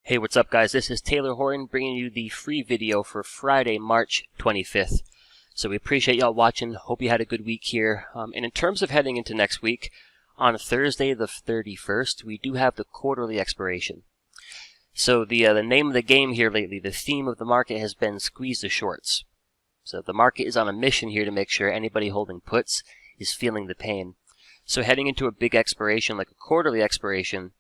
Hey, what's up guys? This is Taylor Horton bringing you the free video for Friday, March 25th. So we appreciate y'all watching. Hope you had a good week here. And in terms of heading into next week, on Thursday the 31st, we do have the quarterly expiration. So the name of the game here lately, the theme of the market has been squeeze the shorts. So the market is on a mission here to make sure anybody holding puts is feeling the pain. So heading into a big expiration like a quarterly expiration,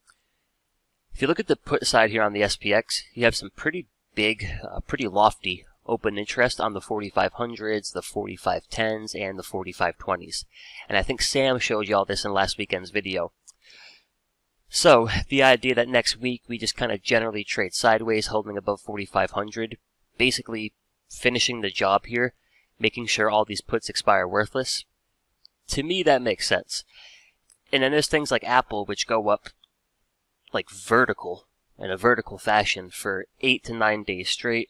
if you look at the put side here on the SPX, you have some pretty big, pretty lofty open interest on the 4500s, the 4510s, and the 4520s. And I think Sam showed you all this in last weekend's video. So the idea that next week we just kind of generally trade sideways, holding above 4500, basically finishing the job here, making sure all these puts expire worthless. To me, that makes sense. And then there's things like Apple, which go up like vertical, in a vertical fashion for 8 to 9 days straight.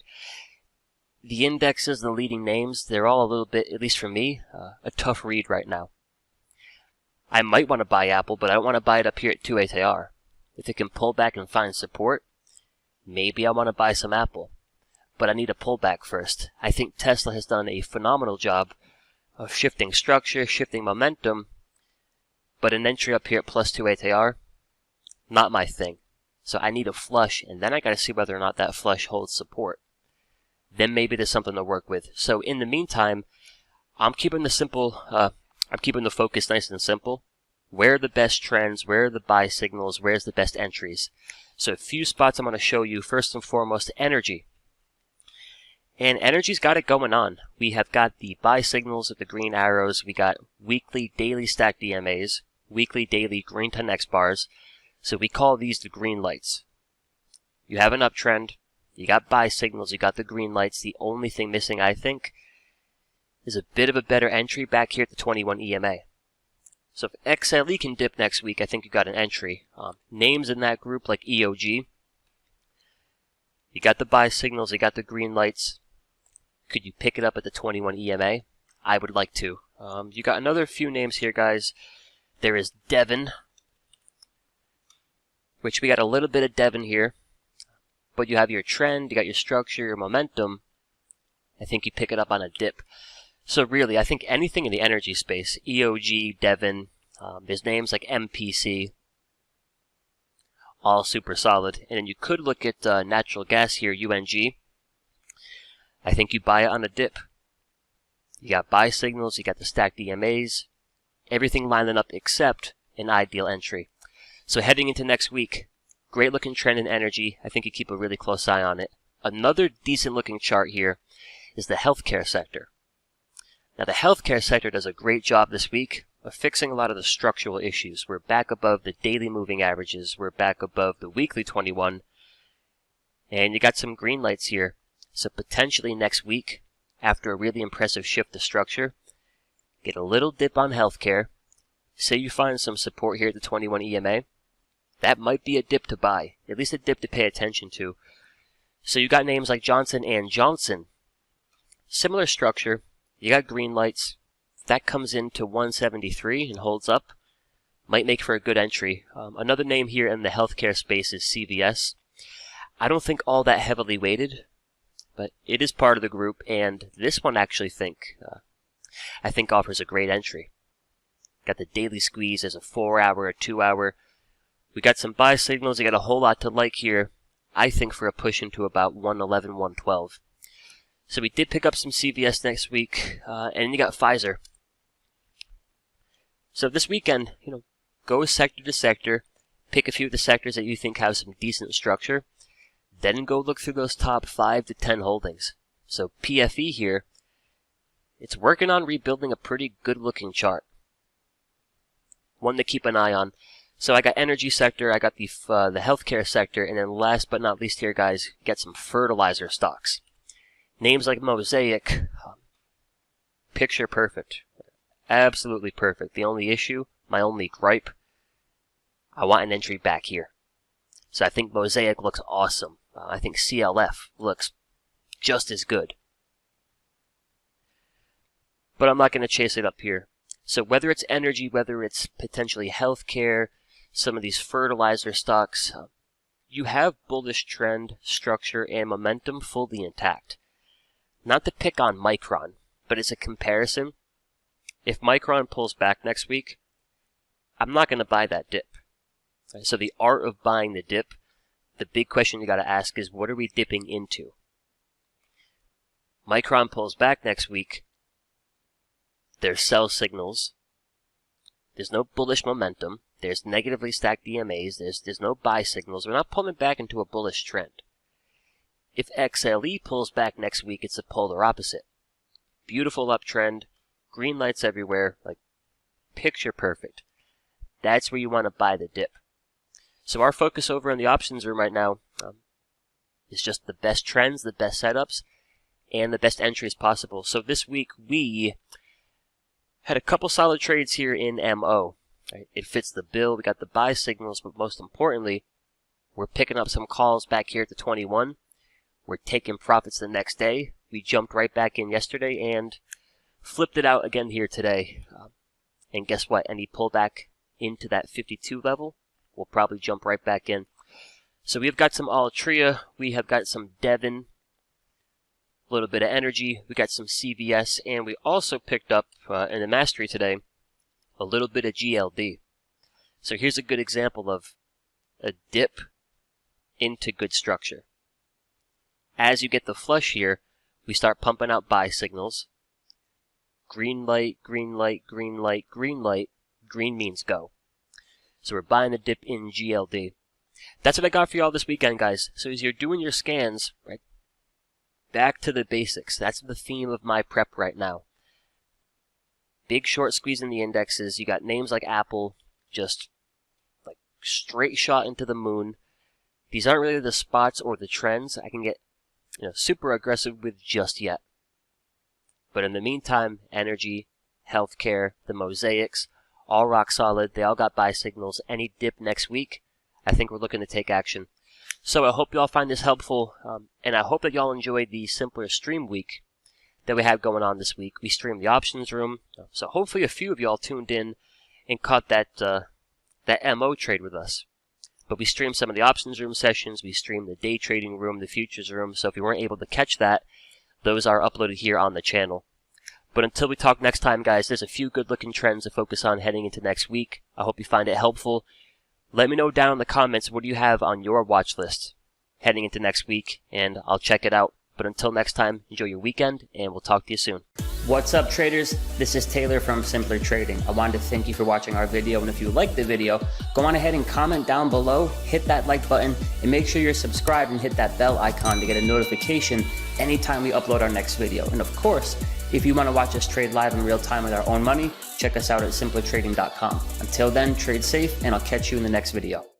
The indexes, the leading names, they're all a little bit, at least for me, a tough read right now. I might want to buy Apple, but I don't want to buy it up here at 2 ATR. If it can pull back and find support, maybe I want to buy some Apple. But I need a pullback first. I think Tesla has done a phenomenal job of shifting structure, shifting momentum, but an entry up here at plus 2 ATR, not my thing. So I need a flush, and then I gotta see whether or not that flush holds support. Then maybe there's something to work with. So in the meantime, I'm keeping the focus nice and simple. Where are the best trends? Where are the buy signals? Where's the best entries? So a few spots I'm going to show you. First and foremost, energy. And energy's got it going on. We have got the buy signals with the green arrows. We got weekly, daily stacked DMAs, weekly, daily green 10x bars. So we call these the green lights. You have an uptrend, you got buy signals, you got the green lights. The only thing missing, I think, is a bit of a better entry back here at the 21 EMA. So if XLE can dip next week, I think you got an entry. Names in that group like EOG. You got the buy signals, you got the green lights. Could you pick it up at the 21 EMA? I would like to. You got another few names here, guys. There is Devon, which we got a little bit of Devon here, but you have your trend, you got your structure, your momentum. I think you pick it up on a dip. So really, I think anything in the energy space, EOG, Devon, there's names like MPC, all super solid. And then you could look at natural gas here, UNG. I think you buy it on a dip. You got buy signals, you got the stacked DMAs, everything lining up except an ideal entry. So heading into next week, great looking trend in energy. I think you keep a really close eye on it. Another decent looking chart here is the healthcare sector. Now the healthcare sector does a great job this week of fixing a lot of the structural issues. We're back above the daily moving averages. We're back above the weekly 21. And you got some green lights here. So potentially next week, after a really impressive shift to structure, get a little dip on healthcare. Say you find some support here at the 21 EMA. That might be a dip to buy, at least a dip to pay attention to. So you got names like Johnson & Johnson. Similar structure. You got green lights. If that comes into 173 and holds up, might make for a good entry. Another name here in the healthcare space is CVS. I don't think all that heavily weighted, but it is part of the group, and this one actually I think offers a great entry. Got the daily squeeze as a 4-hour, a 2-hour. We got some buy signals. You got a whole lot to like here, I think, for a push into about 111, 112. So we did pick up some CVS next week, and you got Pfizer. So this weekend, go sector to sector, pick a few of the sectors that you think have some decent structure, then go look through those top 5 to 10 holdings. So PFE here, it's working on rebuilding a pretty good-looking chart. One to keep an eye on. So I got energy sector, I got the healthcare sector, and then last but not least here, guys, get some fertilizer stocks. Names like Mosaic, picture perfect. Absolutely perfect. The only issue, my only gripe, I want an entry back here. So I think Mosaic looks awesome. I think CLF looks just as good. But I'm not going to chase it up here. So whether it's energy, whether it's potentially healthcare, some of these fertilizer stocks, you have bullish trend, structure, and momentum fully intact. Not to pick on Micron, but as a comparison, if Micron pulls back next week, I'm not going to buy that dip. Right, so the art of buying the dip, the big question you got to ask is, what are we dipping into? Micron pulls back next week. There's sell signals. There's no bullish momentum. There's negatively stacked EMAs. There's no buy signals. We're not pulling back into a bullish trend. If XLE pulls back next week, it's the polar opposite. Beautiful uptrend, green lights everywhere, like picture perfect. That's where you want to buy the dip. So our focus over in the options room right now is just the best trends, the best setups, and the best entries possible. So this week we had a couple solid trades here in MO. Right? It fits the bill. We got the buy signals, but most importantly, we're picking up some calls back here at the 21. We're taking profits the next day. We jumped right back in yesterday and flipped it out again here today. And guess what? Any pullback into that 52 level, we'll probably jump right back in. So we've got some Altria. We have got some Devon. A little bit of energy. We got some CVS. And we also picked up, in the mastery today, a little bit of GLD. So here's a good example of a dip into good structure. As you get the flush here, we start pumping out buy signals. Green light, green light, green light, green light. Green means go. So we're buying the dip in GLD. That's what I got for y'all this weekend, guys. So as you're doing your scans, right, back to the basics. That's the theme of my prep right now. Big short squeeze in the indexes. You got names like Apple, just like straight shot into the moon. These aren't really the spots or the trends I can get super aggressive with just yet. But in the meantime, energy, healthcare, the mosaics, all rock solid. They all got buy signals. Any dip next week, I think we're looking to take action. So I hope you all find this helpful, and I hope that y'all enjoyed the simpler stream week that we have going on this week. We streamed the options room, so hopefully a few of y'all tuned in and caught that MO trade with us. But we streamed some of the options room sessions. We streamed the day trading room, the futures room. So if you weren't able to catch that, those are uploaded here on the channel. But until we talk next time, guys, there's a few good-looking trends to focus on heading into next week. I hope you find it helpful. Let me know down in the comments what do you have on your watch list heading into next week, and I'll check it out. But until next time, enjoy your weekend, and we'll talk to you soon. What's up, traders? This is Taylor from Simpler Trading. I wanted to thank you for watching our video, and if you liked the video, go on ahead and comment down below, hit that like button, and make sure you're subscribed and hit that bell icon to get a notification anytime we upload our next video. And of course, if you want to watch us trade live in real time with our own money, check us out at simplertrading.com. Until then, trade safe, and I'll catch you in the next video.